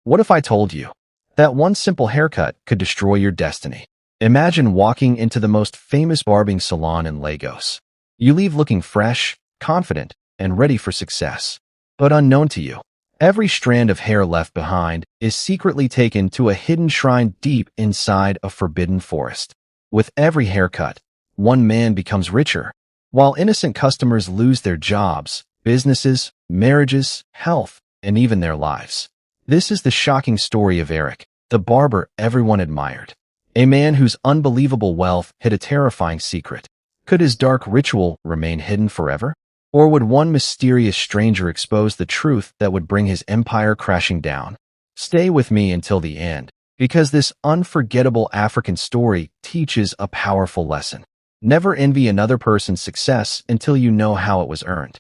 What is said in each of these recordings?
What if I told you that one simple haircut could destroy your destiny? Imagine walking into the most famous barbing salon in Lagos. You leave looking fresh, confident, and ready for success. But unknown to you, every strand of hair left behind is secretly taken to a hidden shrine deep inside a forbidden forest. With every haircut, one man becomes richer, while innocent customers lose their jobs, businesses, marriages, health, and even their lives. This is the shocking story of Eric, the barber everyone admired. A man whose unbelievable wealth hid a terrifying secret. Could his dark ritual remain hidden forever? Or would one mysterious stranger expose the truth that would bring his empire crashing down? Stay with me until the end, because this unforgettable African story teaches a powerful lesson. Never envy another person's success until you know how it was earned.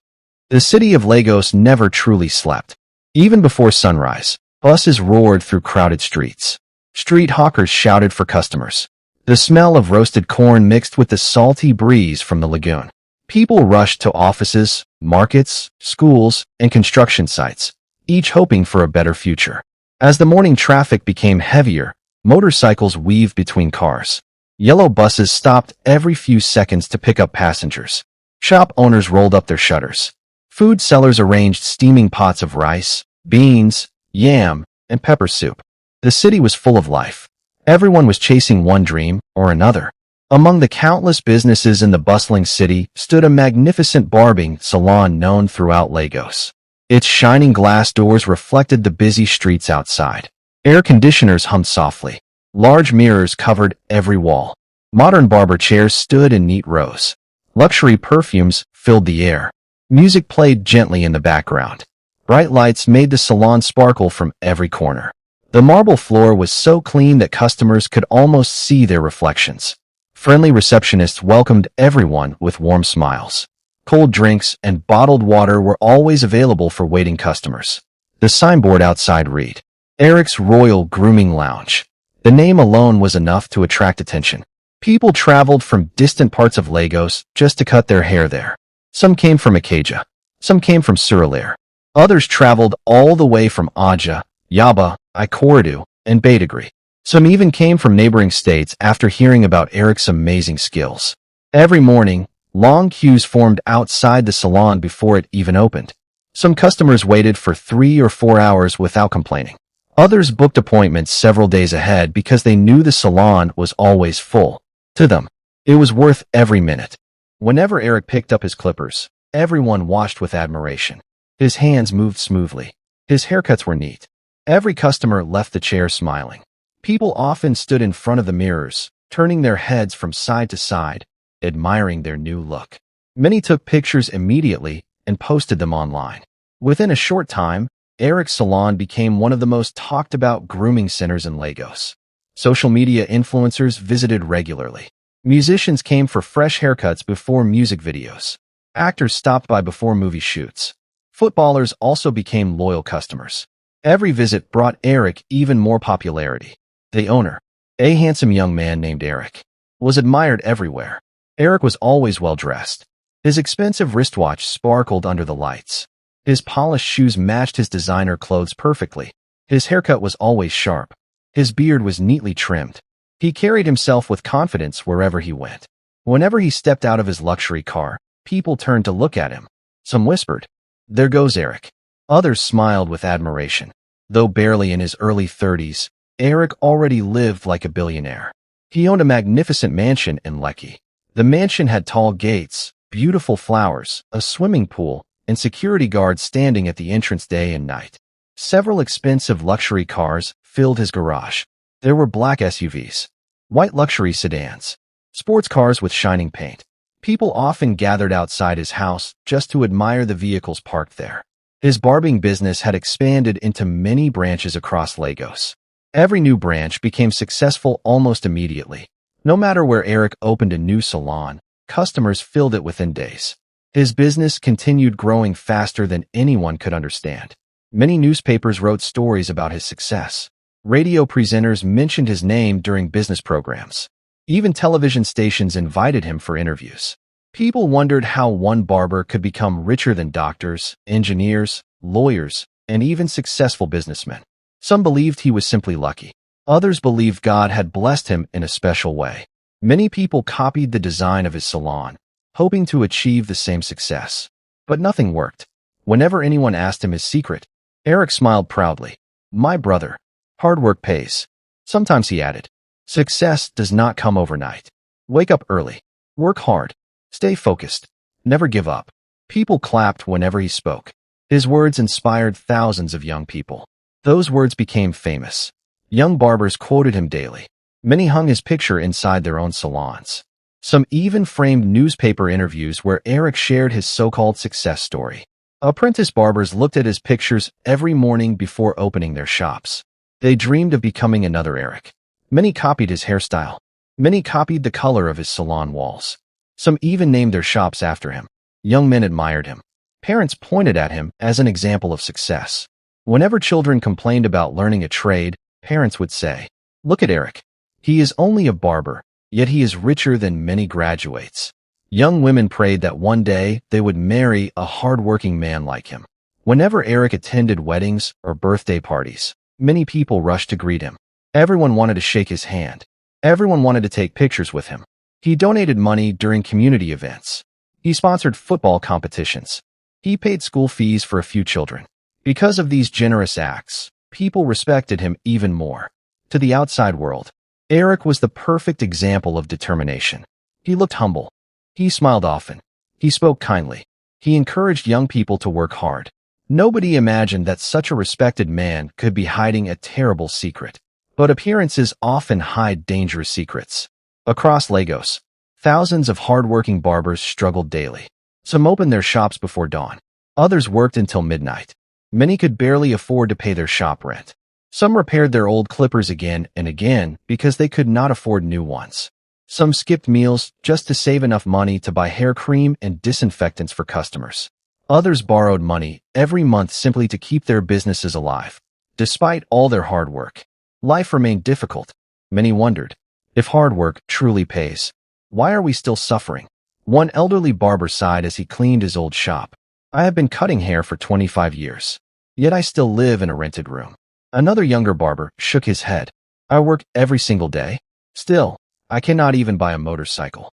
The city of Lagos never truly slept. Even before sunrise, buses roared through crowded streets. Street hawkers shouted for customers. The smell of roasted corn mixed with the salty breeze from the lagoon. People rushed to offices, markets, schools, and construction sites, each hoping for a better future. As the morning traffic became heavier, motorcycles weaved between cars. Yellow buses stopped every few seconds to pick up passengers. Shop owners rolled up their shutters. Food sellers arranged steaming pots of rice, beans, yam, and pepper soup. The city was full of life. Everyone was chasing one dream or another. Among the countless businesses in the bustling city stood a magnificent barbing salon known throughout Lagos. Its shining glass doors reflected the busy streets outside. Air conditioners hummed softly. Large mirrors covered every wall. Modern barber chairs stood in neat rows. Luxury perfumes filled the air. Music played gently in the background. Bright lights made the salon sparkle from every corner. The marble floor was so clean that customers could almost see their reflections. Friendly receptionists welcomed everyone with warm smiles. Cold drinks and bottled water were always available for waiting customers. The signboard outside read, "Eric's Royal Grooming Lounge." The name alone was enough to attract attention. People traveled from distant parts of Lagos just to cut their hair there. Some came from Ikeja. Some came from Surulere. Others traveled all the way from Aja, Yaba, Ikorodu, and Badagry. Some even came from neighboring states after hearing about Eric's amazing skills. Every morning, long queues formed outside the salon before it even opened. Some customers waited for 3 or 4 hours without complaining. Others booked appointments several days ahead because they knew the salon was always full. To them, it was worth every minute. Whenever Eric picked up his clippers, everyone watched with admiration. His hands moved smoothly. His haircuts were neat. Every customer left the chair smiling. People often stood in front of the mirrors, turning their heads from side to side, admiring their new look. Many took pictures immediately and posted them online. Within a short time, Eric's salon became one of the most talked about grooming centers in Lagos. Social media influencers visited regularly. Musicians came for fresh haircuts before music videos. Actors stopped by before movie shoots. Footballers also became loyal customers. Every visit brought Eric even more popularity. The owner, a handsome young man named Eric, was admired everywhere. Eric was always well-dressed. His expensive wristwatch sparkled under the lights. His polished shoes matched his designer clothes perfectly. His haircut was always sharp. His beard was neatly trimmed. He carried himself with confidence wherever he went. Whenever he stepped out of his luxury car, people turned to look at him. Some whispered, "There goes Eric." Others smiled with admiration. Though barely in his early 30s, Eric already lived like a billionaire. He owned a magnificent mansion in Lekki. The mansion had tall gates, beautiful flowers, a swimming pool, and security guards standing at the entrance day and night. Several expensive luxury cars filled his garage. There were black SUVs, white luxury sedans, sports cars with shining paint. People often gathered outside his house just to admire the vehicles parked there. His barbing business had expanded into many branches across Lagos. Every new branch became successful almost immediately. No matter where Eric opened a new salon, customers filled it within days. His business continued growing faster than anyone could understand. Many newspapers wrote stories about his success. Radio presenters mentioned his name during business programs. Even television stations invited him for interviews. People wondered how one barber could become richer than doctors, engineers, lawyers, and even successful businessmen. Some believed he was simply lucky. Others believed God had blessed him in a special way. Many people copied the design of his salon, hoping to achieve the same success. But nothing worked. Whenever anyone asked him his secret, Eric smiled proudly. "My brother, hard work pays." Sometimes he added, "Success does not come overnight. Wake up early. Work hard. Stay focused. Never give up." People clapped whenever he spoke. His words inspired thousands of young people. Those words became famous. Young barbers quoted him daily. Many hung his picture inside their own salons. Some even framed newspaper interviews where Eric shared his so-called success story. Apprentice barbers looked at his pictures every morning before opening their shops. They dreamed of becoming another Eric. Many copied his hairstyle. Many copied the color of his salon walls. Some even named their shops after him. Young men admired him. Parents pointed at him as an example of success. Whenever children complained about learning a trade, parents would say, "Look at Eric. He is only a barber, yet he is richer than many graduates." Young women prayed that one day they would marry a hard-working man like him. Whenever Eric attended weddings or birthday parties, many people rushed to greet him. Everyone wanted to shake his hand. Everyone wanted to take pictures with him. He donated money during community events. He sponsored football competitions. He paid school fees for a few children. Because of these generous acts, people respected him even more. To the outside world, Eric was the perfect example of determination. He looked humble. He smiled often. He spoke kindly. He encouraged young people to work hard. Nobody imagined that such a respected man could be hiding a terrible secret. But appearances often hide dangerous secrets. Across Lagos, thousands of hard-working barbers struggled daily. Some opened their shops before dawn. Others worked until midnight. Many could barely afford to pay their shop rent. Some repaired their old clippers again and again because they could not afford new ones. Some skipped meals just to save enough money to buy hair cream and disinfectants for customers. Others borrowed money every month simply to keep their businesses alive. Despite all their hard work, life remained difficult. Many wondered, if hard work truly pays, why are we still suffering? One elderly barber sighed as he cleaned his old shop. "I have been cutting hair for 25 years, yet I still live in a rented room." Another younger barber shook his head. "I work every single day. Still, I cannot even buy a motorcycle."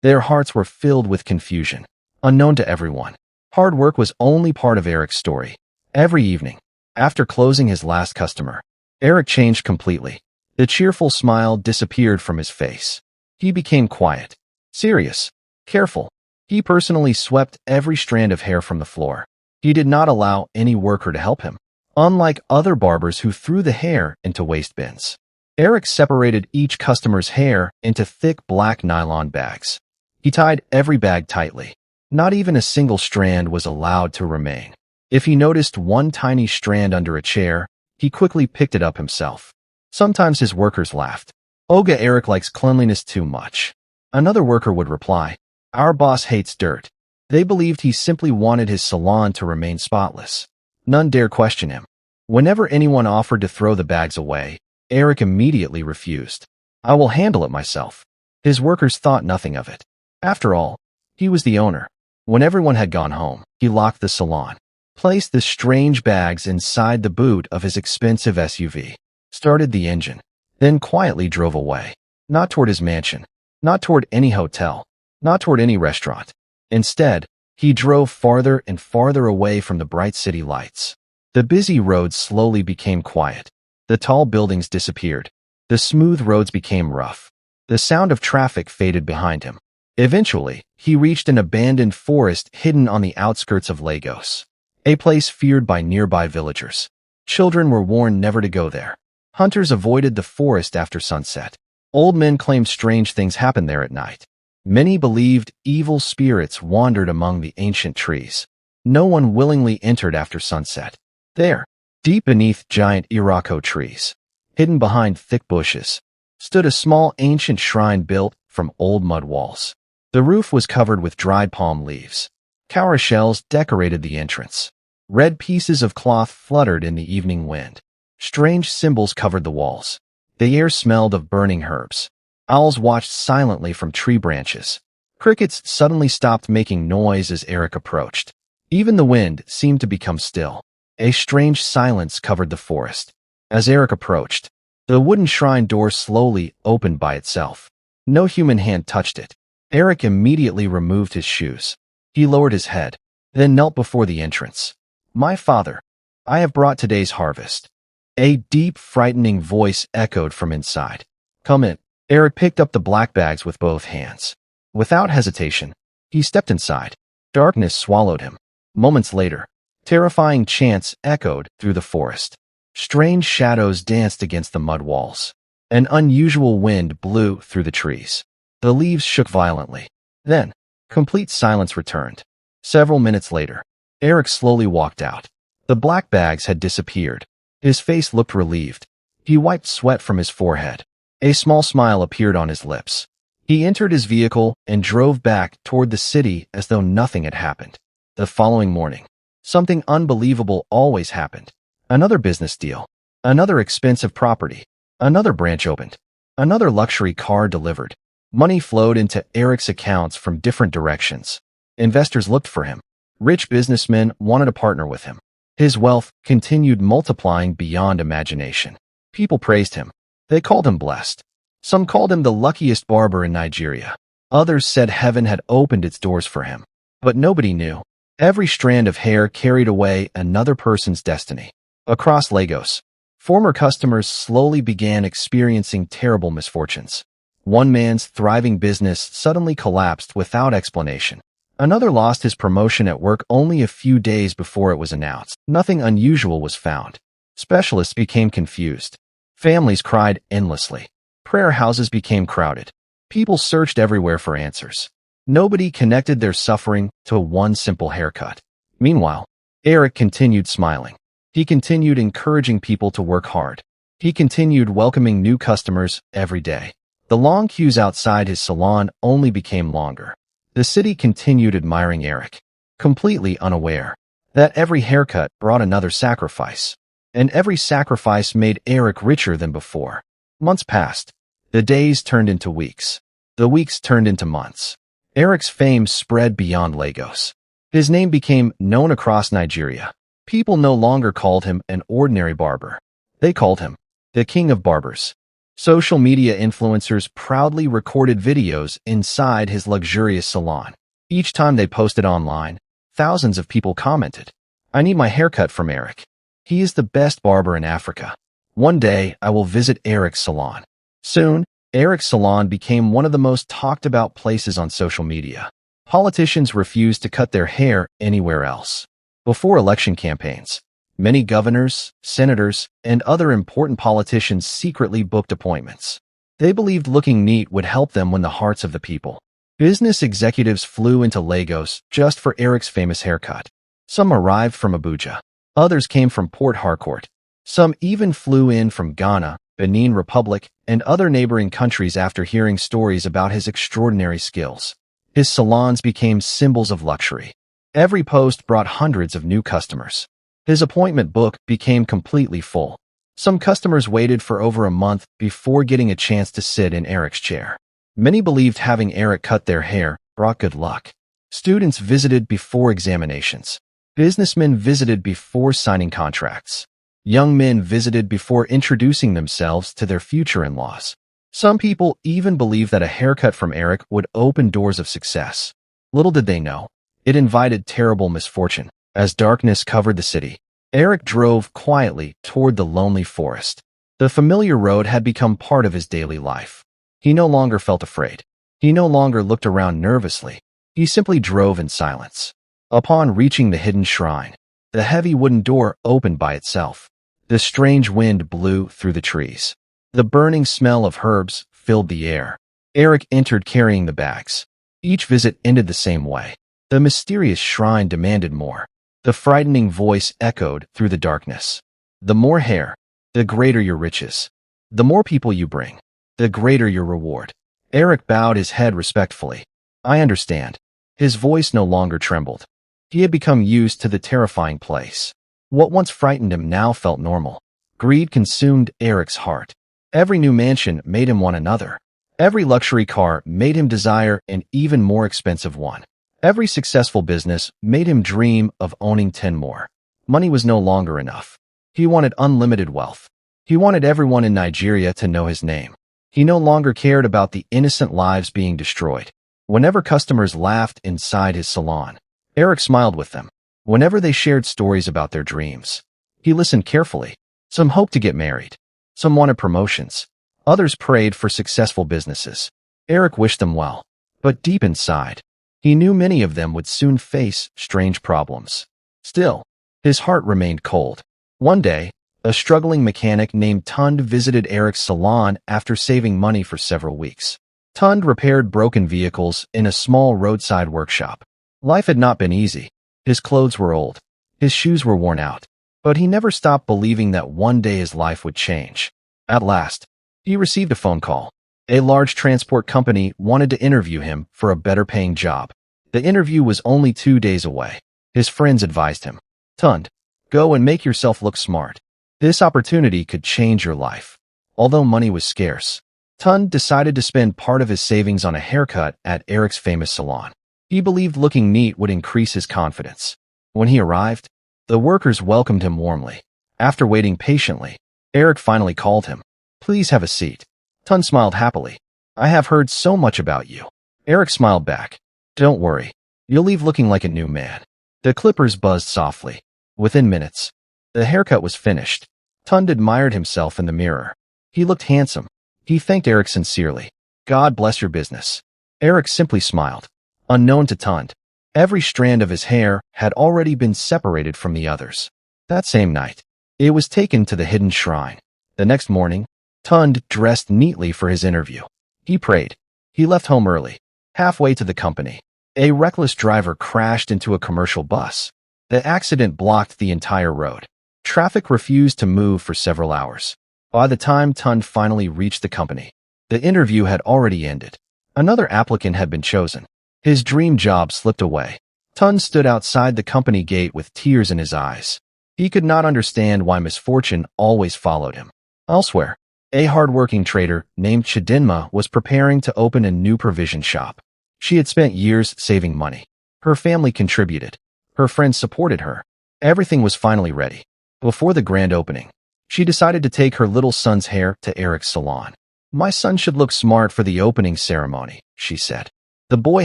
Their hearts were filled with confusion. Unknown to everyone, hard work was only part of Eric's story. Every evening, after closing his last customer, Eric changed completely. The cheerful smile disappeared from his face. He became quiet, serious, careful. He personally swept every strand of hair from the floor. He did not allow any worker to help him. Unlike other barbers who threw the hair into waste bins, Eric separated each customer's hair into thick black nylon bags. He tied every bag tightly. Not even a single strand was allowed to remain. If he noticed one tiny strand under a chair, he quickly picked it up himself. Sometimes his workers laughed. "Oga, Eric likes cleanliness too much." Another worker would reply, "Our boss hates dirt." They believed he simply wanted his salon to remain spotless. None dared question him. Whenever anyone offered to throw the bags away, Eric immediately refused. "I will handle it myself." His workers thought nothing of it. After all, he was the owner. When everyone had gone home, he locked the salon, placed the strange bags inside the boot of his expensive SUV, started the engine, then quietly drove away. Not toward his mansion, not toward any hotel, not toward any restaurant. Instead, he drove farther and farther away from the bright city lights. The busy roads slowly became quiet. The tall buildings disappeared. The smooth roads became rough. The sound of traffic faded behind him. Eventually, he reached an abandoned forest hidden on the outskirts of Lagos, a place feared by nearby villagers. Children were warned never to go there. Hunters avoided the forest after sunset. Old men claimed strange things happened there at night. Many believed evil spirits wandered among the ancient trees. No one willingly entered after sunset. There, deep beneath giant Iroko trees, hidden behind thick bushes, stood a small ancient shrine built from old mud walls. The roof was covered with dried palm leaves. Cowrie shells decorated the entrance. Red pieces of cloth fluttered in the evening wind. Strange symbols covered the walls. The air smelled of burning herbs. Owls watched silently from tree branches. Crickets suddenly stopped making noise as Eric approached. Even the wind seemed to become still. A strange silence covered the forest. As Eric approached, the wooden shrine door slowly opened by itself. No human hand touched it. Eric immediately removed his shoes. He lowered his head, then knelt before the entrance. "My father, I have brought today's harvest." A deep, frightening voice echoed from inside. "Come in." Eric picked up the black bags with both hands. Without hesitation, he stepped inside. Darkness swallowed him. Moments later, terrifying chants echoed through the forest. Strange shadows danced against the mud walls. An unusual wind blew through the trees. The leaves shook violently. Then, complete silence returned. Several minutes later, Eric slowly walked out. The black bags had disappeared. His face looked relieved. He wiped sweat from his forehead. A small smile appeared on his lips. He entered his vehicle and drove back toward the city as though nothing had happened. The following morning, something unbelievable always happened. Another business deal. Another expensive property. Another branch opened. Another luxury car delivered. Money flowed into Eric's accounts from different directions. Investors looked for him. Rich businessmen wanted to partner with him. His wealth continued multiplying beyond imagination. People praised him. They called him blessed. Some called him the luckiest barber in Nigeria. Others said heaven had opened its doors for him. But nobody knew. Every strand of hair carried away another person's destiny. Across Lagos, former customers slowly began experiencing terrible misfortunes. One man's thriving business suddenly collapsed without explanation. Another lost his promotion at work only a few days before it was announced. Nothing unusual was found. Specialists became confused. Families cried endlessly. Prayer houses became crowded. People searched everywhere for answers. Nobody connected their suffering to one simple haircut. Meanwhile, Eric continued smiling. He continued encouraging people to work hard. He continued welcoming new customers every day. The long queues outside his salon only became longer. The city continued admiring Eric, completely unaware that every haircut brought another sacrifice, and every sacrifice made Eric richer than before. Months passed. The days turned into weeks. The weeks turned into months. Eric's fame spread beyond Lagos. His name became known across Nigeria. People no longer called him an ordinary barber. They called him the King of Barbers. Social media influencers proudly recorded videos inside his luxurious salon. Each time they posted online, thousands of people commented, "I need my haircut from Eric. He is the best barber in Africa. One day, I will visit Eric's salon." Soon, Eric's salon became one of the most talked about places on social media. Politicians refused to cut their hair anywhere else. Before election campaigns, many governors, senators, and other important politicians secretly booked appointments. They believed looking neat would help them win the hearts of the people. Business executives flew into Lagos just for Eric's famous haircut. Some arrived from Abuja. Others came from Port Harcourt. Some even flew in from Ghana, Benin Republic, and other neighboring countries after hearing stories about his extraordinary skills. His salons became symbols of luxury. Every post brought hundreds of new customers. His appointment book became completely full. Some customers waited for over a month before getting a chance to sit in Eric's chair. Many believed having Eric cut their hair brought good luck. Students visited before examinations. Businessmen visited before signing contracts. Young men visited before introducing themselves to their future in-laws. Some people even believed that a haircut from Eric would open doors of success. Little did they know, it invited terrible misfortune. As darkness covered the city, Eric drove quietly toward the lonely forest. The familiar road had become part of his daily life. He no longer felt afraid. He no longer looked around nervously. He simply drove in silence. Upon reaching the hidden shrine, the heavy wooden door opened by itself. The strange wind blew through the trees. The burning smell of herbs filled the air. Eric entered carrying the bags. Each visit ended the same way. The mysterious shrine demanded more. The frightening voice echoed through the darkness. The more hair, the greater your riches. The more people you bring, the greater your reward. Eric bowed his head respectfully. "I understand." His voice no longer trembled. He had become used to the terrifying place. What once frightened him now felt normal. Greed consumed Eric's heart. Every new mansion made him want another. Every luxury car made him desire an even more expensive one. Every successful business made him dream of owning 10 more. Money was no longer enough. He wanted unlimited wealth. He wanted everyone in Nigeria to know his name. He no longer cared about the innocent lives being destroyed. Whenever customers laughed inside his salon, Eric smiled with them. Whenever they shared stories about their dreams, he listened carefully. Some hoped to get married. Some wanted promotions. Others prayed for successful businesses. Eric wished them well. But deep inside, he knew many of them would soon face strange problems. Still, his heart remained cold. One day, a struggling mechanic named Tund visited Eric's salon after saving money for several weeks. Tund repaired broken vehicles in a small roadside workshop. Life had not been easy. His clothes were old. His shoes were worn out. But he never stopped believing that one day his life would change. At last, he received a phone call. A large transport company wanted to interview him for a better-paying job. The interview was only 2 days away. His friends advised him, "Tund, go and make yourself look smart. This opportunity could change your life." Although money was scarce, Tund decided to spend part of his savings on a haircut at Eric's famous salon. He believed looking neat would increase his confidence. When he arrived, the workers welcomed him warmly. After waiting patiently, Eric finally called him. "Please have a seat." Tund smiled happily. "I have heard so much about you." Eric smiled back. "Don't worry. You'll leave looking like a new man." The clippers buzzed softly. Within minutes, the haircut was finished. Tund admired himself in the mirror. He looked handsome. He thanked Eric sincerely. "God bless your business." Eric simply smiled. Unknown to Tund, every strand of his hair had already been separated from the others. That same night, it was taken to the hidden shrine. The next morning, Tund dressed neatly for his interview. He prayed. He left home early. Halfway to the company, a reckless driver crashed into a commercial bus. The accident blocked the entire road. Traffic refused to move for several hours. By the time Tund finally reached the company, the interview had already ended. Another applicant had been chosen. His dream job slipped away. Tund stood outside the company gate with tears in his eyes. He could not understand why misfortune always followed him. Elsewhere, a hard-working trader named Chidinma was preparing to open a new provision shop. She had spent years saving money. Her family contributed. Her friends supported her. Everything was finally ready. Before the grand opening, she decided to take her little son's hair to Eric's salon. "My son should look smart for the opening ceremony," she said. The boy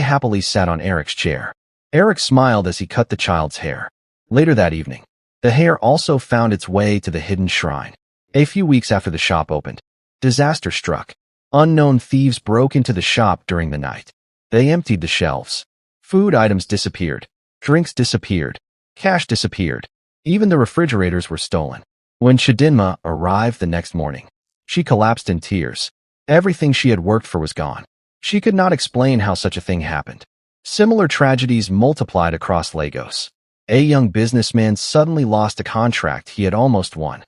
happily sat on Eric's chair. Eric smiled as he cut the child's hair. Later that evening, the hair also found its way to the hidden shrine. A few weeks after the shop opened, disaster struck. Unknown thieves broke into the shop during the night. They emptied the shelves. Food items disappeared. Drinks disappeared. Cash disappeared. Even the refrigerators were stolen. When Chidinma arrived the next morning, she collapsed in tears. Everything she had worked for was gone. She could not explain how such a thing happened. Similar tragedies multiplied across Lagos. A young businessman suddenly lost a contract he had almost won.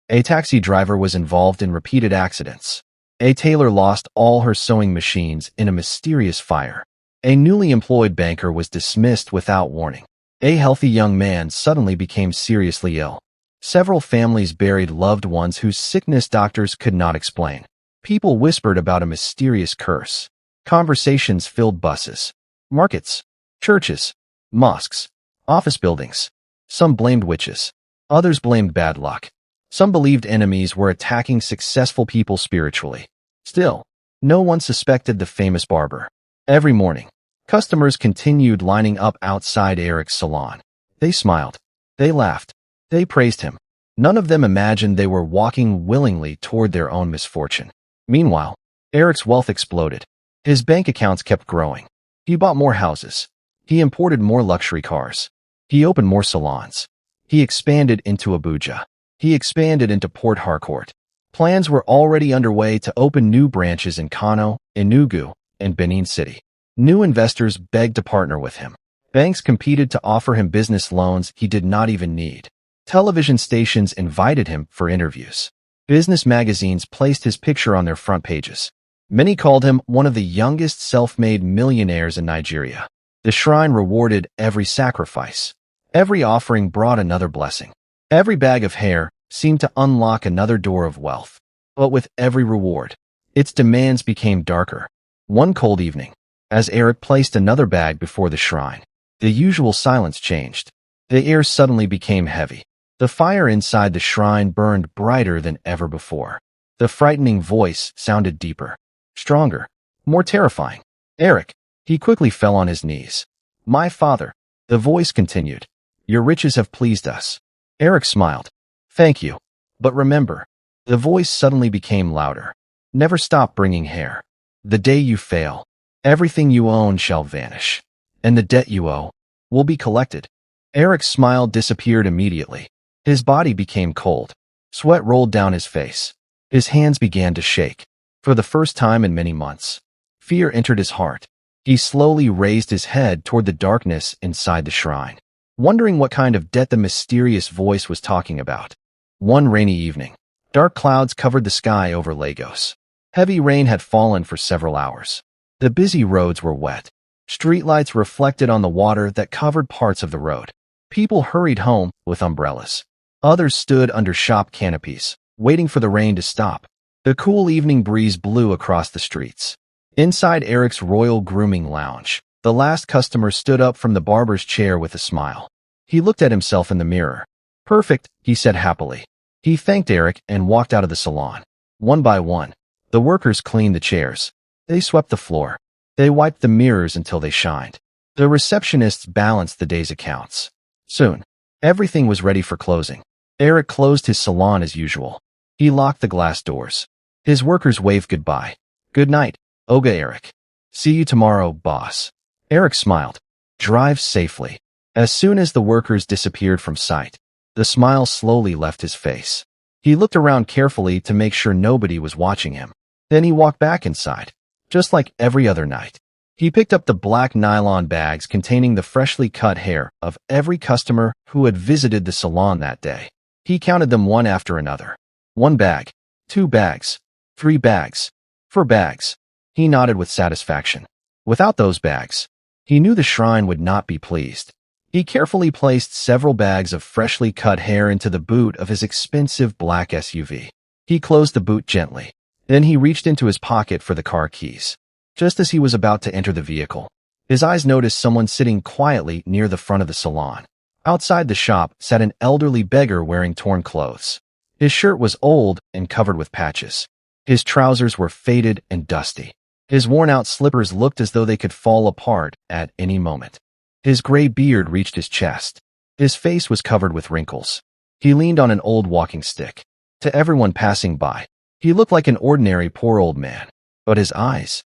A taxi driver was involved in repeated accidents. A tailor lost all her sewing machines in a mysterious fire. A newly employed banker was dismissed without warning. A healthy young man suddenly became seriously ill. Several families buried loved ones whose sickness doctors could not explain. People whispered about a mysterious curse. Conversations filled buses, markets, churches, mosques, office buildings. Some blamed witches. Others blamed bad luck. Some believed enemies were attacking successful people spiritually. Still, no one suspected the famous barber. Every morning, customers continued lining up outside Eric's salon. They smiled. They laughed. They praised him. None of them imagined they were walking willingly toward their own misfortune. Meanwhile, Eric's wealth exploded. His bank accounts kept growing. He bought more houses. He imported more luxury cars. He opened more salons. He expanded into Abuja. He expanded into Port Harcourt. Plans were already underway to open new branches in Kano, Enugu, and Benin City. New investors begged to partner with him. Banks competed to offer him business loans he did not even need. Television stations invited him for interviews. Business magazines placed his picture on their front pages. Many called him one of the youngest self-made millionaires in Nigeria. The shrine rewarded every sacrifice. Every offering brought another blessing. Every bag of hair seemed to unlock another door of wealth. But with every reward, its demands became darker. One cold evening, as Eric placed another bag before the shrine, the usual silence changed. The air suddenly became heavy. The fire inside the shrine burned brighter than ever before. The frightening voice sounded deeper, stronger, more terrifying. Eric. He quickly fell on his knees. My father. The voice continued. Your riches have pleased us. Eric smiled. Thank you. But remember. The voice suddenly became louder. Never stop bringing hair. The day you fail, everything you own shall vanish. And the debt you owe will be collected. Eric's smile disappeared immediately. His body became cold. Sweat rolled down his face. His hands began to shake. For the first time in many months, fear entered his heart. He slowly raised his head toward the darkness inside the shrine, wondering what kind of debt the mysterious voice was talking about. One rainy evening, dark clouds covered the sky over Lagos. Heavy rain had fallen for several hours. The busy roads were wet. Streetlights reflected on the water that covered parts of the road. People hurried home with umbrellas. Others stood under shop canopies, waiting for the rain to stop. The cool evening breeze blew across the streets. Inside Eric's royal grooming lounge, the last customer stood up from the barber's chair with a smile. He looked at himself in the mirror. Perfect, he said happily. He thanked Eric and walked out of the salon. One by one, the workers cleaned the chairs. They swept the floor. They wiped the mirrors until they shined. The receptionists balanced the day's accounts. Soon, everything was ready for closing. Eric closed his salon as usual. He locked the glass doors. His workers waved goodbye. Good night, Oga Eric. See you tomorrow, boss. Eric smiled. Drive safely. As soon as the workers disappeared from sight, the smile slowly left his face. He looked around carefully to make sure nobody was watching him. Then he walked back inside. Just like every other night, he picked up the black nylon bags containing the freshly cut hair of every customer who had visited the salon that day. He counted them one after another. 1 bag, 2 bags, 3 bags, 4 bags. He nodded with satisfaction. Without those bags, he knew the shrine would not be pleased. He carefully placed several bags of freshly cut hair into the boot of his expensive black SUV. He closed the boot gently. Then he reached into his pocket for the car keys. Just as he was about to enter the vehicle, his eyes noticed someone sitting quietly near the front of the salon. Outside the shop sat an elderly beggar wearing torn clothes. His shirt was old and covered with patches. His trousers were faded and dusty. His worn-out slippers looked as though they could fall apart at any moment. His gray beard reached his chest. His face was covered with wrinkles. He leaned on an old walking stick. To everyone passing by, he looked like an ordinary poor old man. But his eyes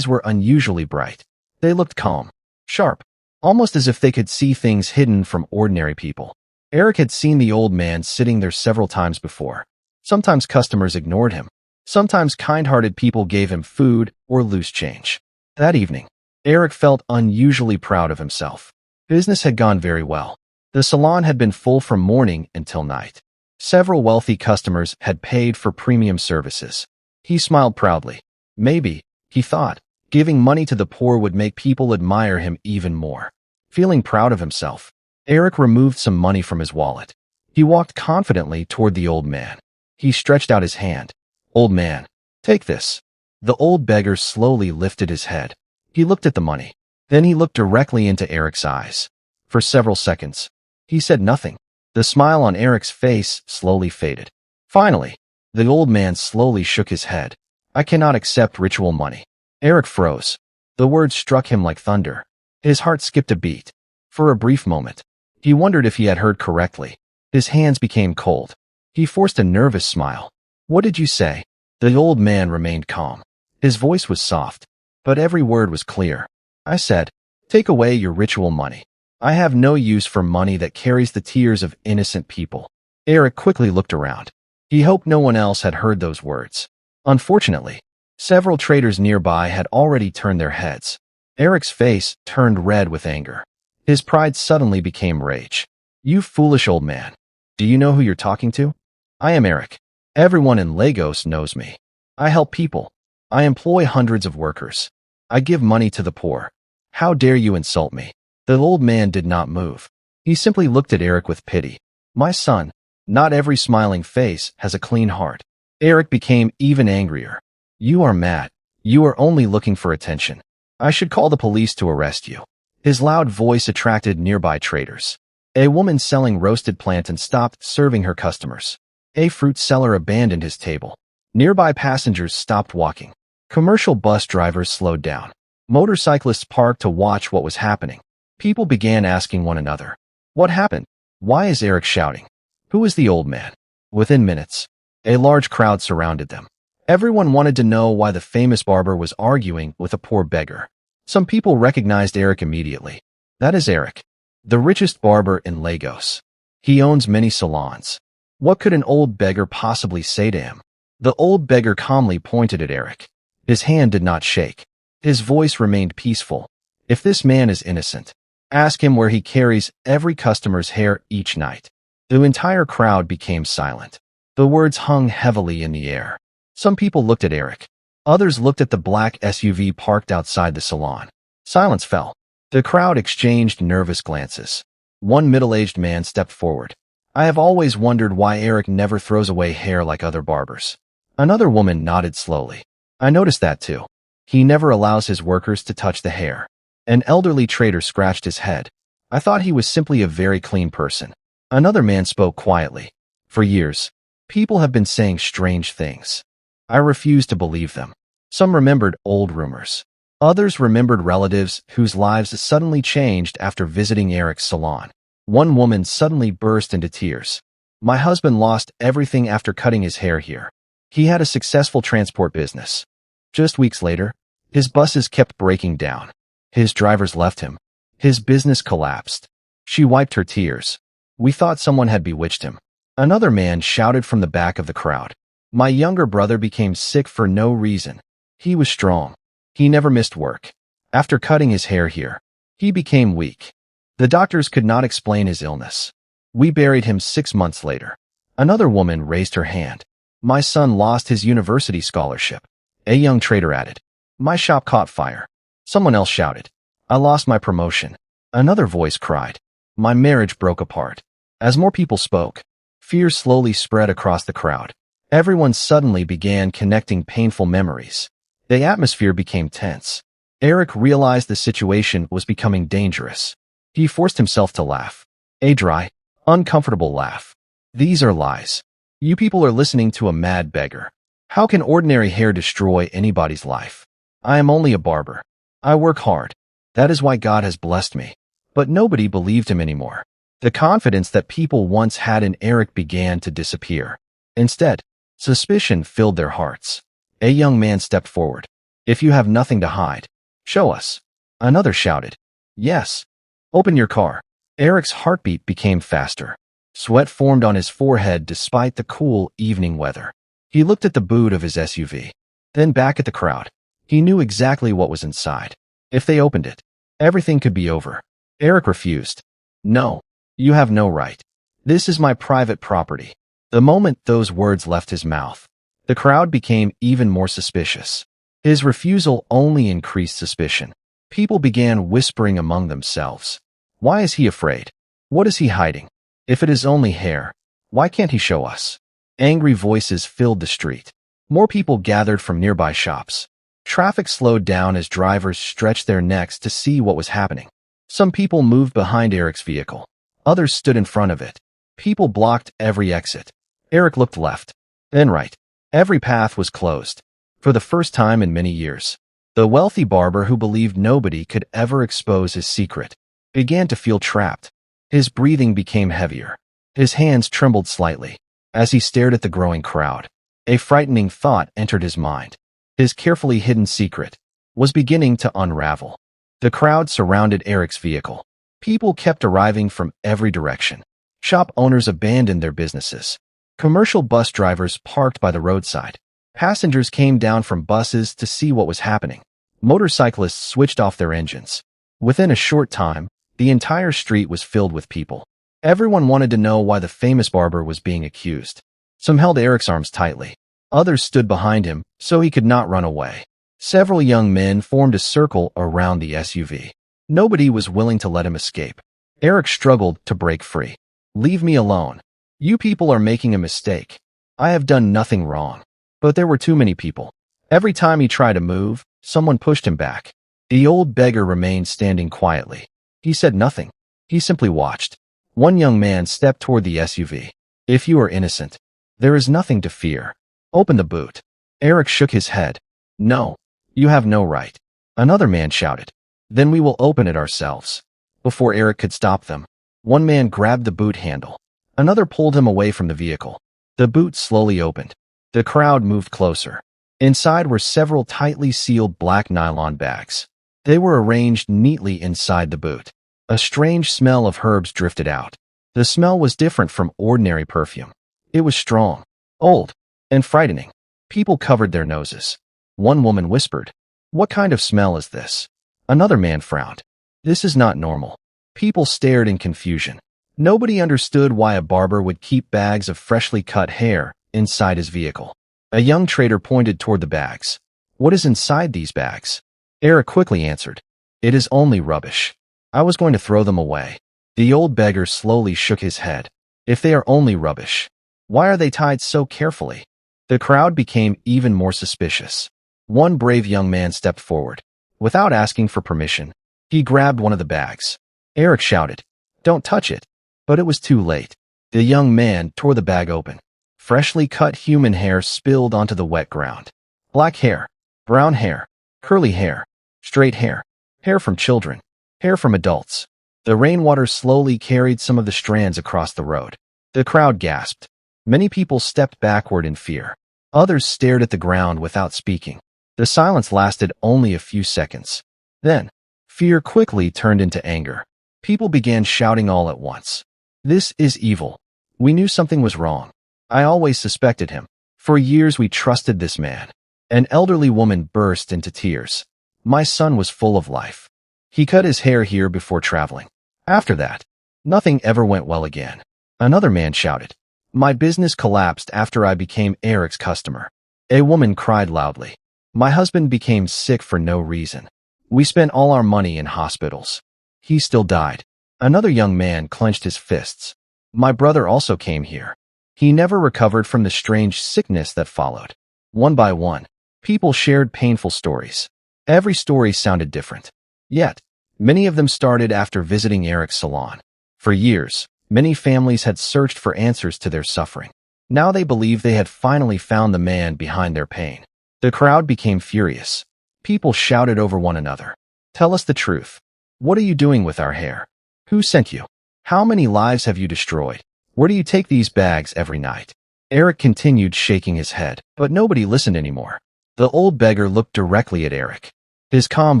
were unusually bright. They looked calm, sharp, almost as if they could see things hidden from ordinary people. Eric had seen the old man sitting there several times before. Sometimes customers ignored him. Sometimes kind-hearted people gave him food or loose change. That evening, Eric felt unusually proud of himself. Business had gone very well. The salon had been full from morning until night. Several wealthy customers had paid for premium services. He smiled proudly. Maybe, he thought, giving money to the poor would make people admire him even more. Feeling proud of himself, Eric removed some money from his wallet. He walked confidently toward the old man. He stretched out his hand. Old man, take this. The old beggar slowly lifted his head. He looked at the money. Then he looked directly into Eric's eyes. For several seconds, he said nothing. The smile on Eric's face slowly faded. Finally, the old man slowly shook his head. I cannot accept ritual money. Eric froze. The words struck him like thunder. His heart skipped a beat. For a brief moment, he wondered if he had heard correctly. His hands became cold. He forced a nervous smile. What did you say? The old man remained calm. His voice was soft, but every word was clear. I said, take away your ritual money. I have no use for money that carries the tears of innocent people. Eric quickly looked around. He hoped no one else had heard those words. Unfortunately, several traders nearby had already turned their heads. Eric's face turned red with anger. His pride suddenly became rage. You foolish old man. Do you know who you're talking to? I am Eric. Everyone in Lagos knows me. I help people. I employ hundreds of workers. I give money to the poor. How dare you insult me? The old man did not move. He simply looked at Eric with pity. My son, not every smiling face has a clean heart. Eric became even angrier. You are mad. You are only looking for attention. I should call the police to arrest you. His loud voice attracted nearby traders. A woman selling roasted plantain stopped serving her customers. A fruit seller abandoned his table. Nearby passengers stopped walking. Commercial bus drivers slowed down. Motorcyclists parked to watch what was happening. People began asking one another, "What happened? Why is Eric shouting? Who is the old man?" Within minutes, a large crowd surrounded them. Everyone wanted to know why the famous barber was arguing with a poor beggar. Some people recognized Eric immediately. That is Eric, the richest barber in Lagos. He owns many salons. What could an old beggar possibly say to him? The old beggar calmly pointed at Eric. His hand did not shake. His voice remained peaceful. "If this man is innocent, ask him where he carries every customer's hair each night." The entire crowd became silent. The words hung heavily in the air. Some people looked at Eric. Others looked at the black SUV parked outside the salon. Silence fell. The crowd exchanged nervous glances. One middle-aged man stepped forward. "I have always wondered why Eric never throws away hair like other barbers." Another woman nodded slowly. "I noticed that too. He never allows his workers to touch the hair." An elderly trader scratched his head. "I thought he was simply a very clean person." Another man spoke quietly. "For years, people have been saying strange things. I refused to believe them." Some remembered old rumors. Others remembered relatives whose lives suddenly changed after visiting Eric's salon. One woman suddenly burst into tears. "My husband lost everything after cutting his hair here. He had a successful transport business. Just weeks later, his buses kept breaking down. His drivers left him. His business collapsed." She wiped her tears. "We thought someone had bewitched him." Another man shouted from the back of the crowd. "My younger brother became sick for no reason. He was strong. He never missed work. After cutting his hair here, he became weak. The doctors could not explain his illness. We buried him 6 months later." Another woman raised her hand. "My son lost his university scholarship." A young trader added, "My shop caught fire." Someone else shouted, "I lost my promotion." Another voice cried, "My marriage broke apart." As more people spoke, fear slowly spread across the crowd. Everyone suddenly began connecting painful memories. The atmosphere became tense. Eric realized the situation was becoming dangerous. He forced himself to laugh. A dry, uncomfortable laugh. "These are lies. You people are listening to a mad beggar. How can ordinary hair destroy anybody's life? I am only a barber. I work hard. That is why God has blessed me." But nobody believed him anymore. The confidence that people once had in Eric began to disappear. Instead, suspicion filled their hearts. A young man stepped forward. "If you have nothing to hide, show us." Another shouted, "Yes. Open your car." Eric's heartbeat became faster. Sweat formed on his forehead despite the cool evening weather. He looked at the boot of his SUV, then back at the crowd. He knew exactly what was inside. If they opened it, everything could be over. Eric refused. "No, you have no right. This is my private property." The moment those words left his mouth, the crowd became even more suspicious. His refusal only increased suspicion. People began whispering among themselves. Why is he afraid? What is he hiding? If it is only hair, why can't he show us? Angry voices filled the street. More people gathered from nearby shops. Traffic slowed down as drivers stretched their necks to see what was happening. Some people moved behind Eric's vehicle. Others stood in front of it. People blocked every exit. Eric looked left, then right. Every path was closed. For the first time in many years, the wealthy barber who believed nobody could ever expose his secret began to feel trapped. His breathing became heavier. His hands trembled slightly. As he stared at the growing crowd, a frightening thought entered his mind. His carefully hidden secret was beginning to unravel. The crowd surrounded Eric's vehicle. People kept arriving from every direction. Shop owners abandoned their businesses. Commercial bus drivers parked by the roadside. Passengers came down from buses to see what was happening. Motorcyclists switched off their engines. Within a short time, the entire street was filled with people. Everyone wanted to know why the famous barber was being accused. Some held Eric's arms tightly. Others stood behind him so he could not run away. Several young men formed a circle around the SUV. Nobody was willing to let him escape. Eric struggled to break free. "Leave me alone. You people are making a mistake. I have done nothing wrong." But there were too many people. Every time he tried to move, someone pushed him back. The old beggar remained standing quietly. He said nothing. He simply watched. One young man stepped toward the SUV. If you are innocent, there is nothing to fear. Open the boot. Eric shook his head. No, you have no right. Another man shouted. Then we will open it ourselves. Before Eric could stop them, one man grabbed the boot handle. Another pulled him away from the vehicle. The boot slowly opened. The crowd moved closer. Inside were several tightly sealed black nylon bags. They were arranged neatly inside the boot. A strange smell of herbs drifted out. The smell was different from ordinary perfume. It was strong, old, and frightening. People covered their noses. One woman whispered, "What kind of smell is this?" Another man frowned. "This is not normal." People stared in confusion. Nobody understood why a barber would keep bags of freshly cut hair inside his vehicle. A young trader pointed toward the bags. "What is inside these bags?" Eric quickly answered, "It is only rubbish. I was going to throw them away." The old beggar slowly shook his head. "If they are only rubbish, why are they tied so carefully?" The crowd became even more suspicious. One brave young man stepped forward. Without asking for permission, he grabbed one of the bags. Eric shouted, "Don't touch it." But it was too late. The young man tore the bag open. Freshly cut human hair spilled onto the wet ground. Black hair, brown hair, curly hair, straight hair, hair from children, hair from adults. The rainwater slowly carried some of the strands across the road. The crowd gasped. Many people stepped backward in fear. Others stared at the ground without speaking. The silence lasted only a few seconds. Then, fear quickly turned into anger. People began shouting all at once. "This is evil. We knew something was wrong. I always suspected him. For years we trusted this man." An elderly woman burst into tears. "My son was full of life. He cut his hair here before traveling. After that, nothing ever went well again." Another man shouted, "My business collapsed after I became Eric's customer." A woman cried loudly, "My husband became sick for no reason. We spent all our money in hospitals. He still died." Another young man clenched his fists. "My brother also came here. He never recovered from the strange sickness that followed." One by one, people shared painful stories. Every story sounded different. Yet, many of them started after visiting Eric's salon. For years, many families had searched for answers to their suffering. Now they believed they had finally found the man behind their pain. The crowd became furious. People shouted over one another, "Tell us the truth. What are you doing with our hair? Who sent you? How many lives have you destroyed? Where do you take these bags every night?" Eric continued shaking his head, but nobody listened anymore. The old beggar looked directly at Eric. His calm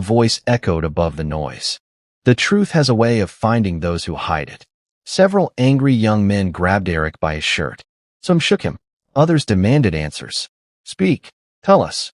voice echoed above the noise. "The truth has a way of finding those who hide it." Several angry young men grabbed Eric by his shirt. Some shook him. Others demanded answers. "Speak. Tell us.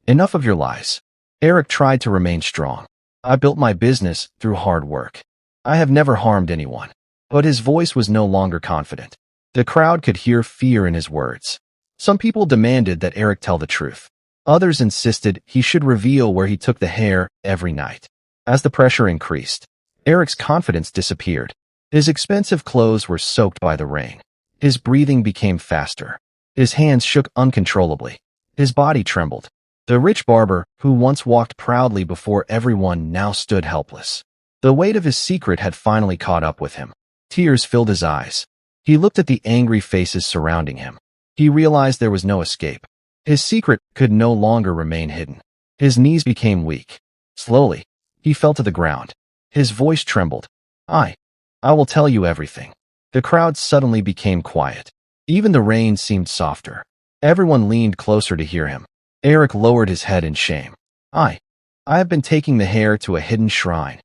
Enough of your lies." Eric tried to remain strong. "I built my business through hard work. I have never harmed anyone." But his voice was no longer confident. The crowd could hear fear in his words. Some people demanded that Eric tell the truth. Others insisted he should reveal where he took the hair every night. As the pressure increased, Eric's confidence disappeared. His expensive clothes were soaked by the rain. His breathing became faster. His hands shook uncontrollably. His body trembled. The rich barber, who once walked proudly before everyone, now stood helpless. The weight of his secret had finally caught up with him. Tears filled his eyes. He looked at the angry faces surrounding him. He realized there was no escape. His secret could no longer remain hidden. His knees became weak. Slowly, he fell to the ground. His voice trembled. I will tell you everything." The crowd suddenly became quiet. Even the rain seemed softer. Everyone leaned closer to hear him. Eric lowered his head in shame. I have been taking the hair to a hidden shrine."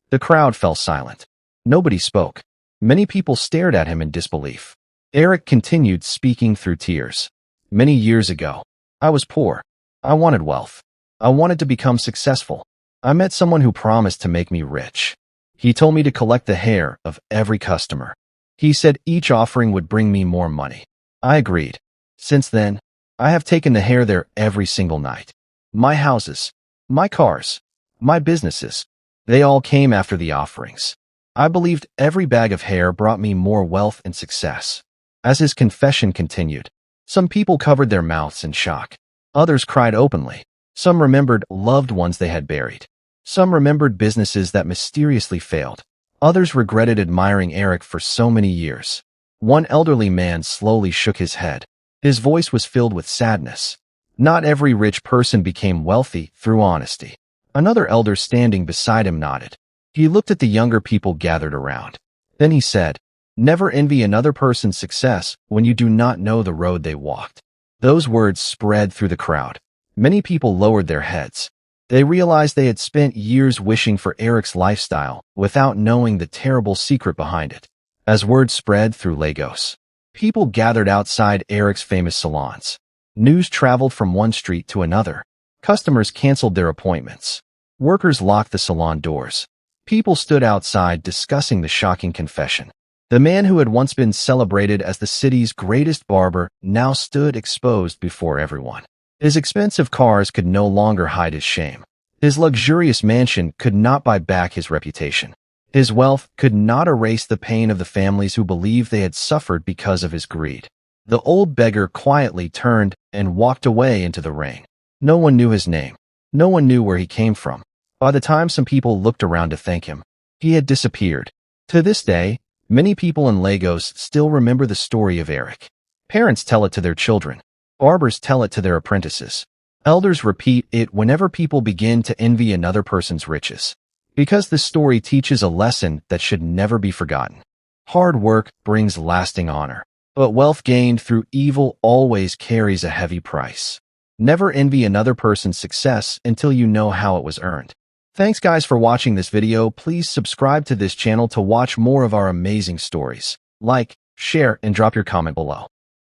The crowd fell silent. Nobody spoke. Many people stared at him in disbelief. Eric continued, speaking through tears. "Many years ago, I was poor. I wanted wealth. I wanted to become successful. I met someone who promised to make me rich. He told me to collect the hair of every customer. He said each offering would bring me more money. I agreed. Since then, I have taken the hair there every single night. My houses, my cars, my businesses, they all came after the offerings. I believed every bag of hair brought me more wealth and success." As his confession continued, some people covered their mouths in shock. Others cried openly. Some remembered loved ones they had buried. Some remembered businesses that mysteriously failed. Others regretted admiring Eric for so many years. One elderly man slowly shook his head. His voice was filled with sadness. Not every rich person became wealthy through honesty. Another elder standing beside him nodded. He looked at the younger people gathered around. Then he said, "Never envy another person's success when you do not know the road they walked." Those words spread through the crowd. Many people lowered their heads. They realized they had spent years wishing for Eric's lifestyle without knowing the terrible secret behind it. As word spread through Lagos, people gathered outside Eric's famous salons. News traveled from one street to another. Customers canceled their appointments. Workers locked the salon doors. People stood outside discussing the shocking confession. The man who had once been celebrated as the city's greatest barber now stood exposed before everyone. His expensive cars could no longer hide his shame. His luxurious mansion could not buy back his reputation. His wealth could not erase the pain of the families who believed they had suffered because of his greed. The old beggar quietly turned and walked away into the rain. No one knew his name. No one knew where he came from. By the time some people looked around to thank him, he had disappeared. To this day, many people in Lagos still remember the story of Eric. Parents tell it to their children. Barbers tell it to their apprentices. Elders repeat it whenever people begin to envy another person's riches. Because this story teaches a lesson that should never be forgotten. Hard work brings lasting honor, but wealth gained through evil always carries a heavy price. Never envy another person's success until you know how it was earned. Thanks guys for watching this video. Please subscribe to this channel to watch more of our amazing stories. Like, share, and drop your comment below.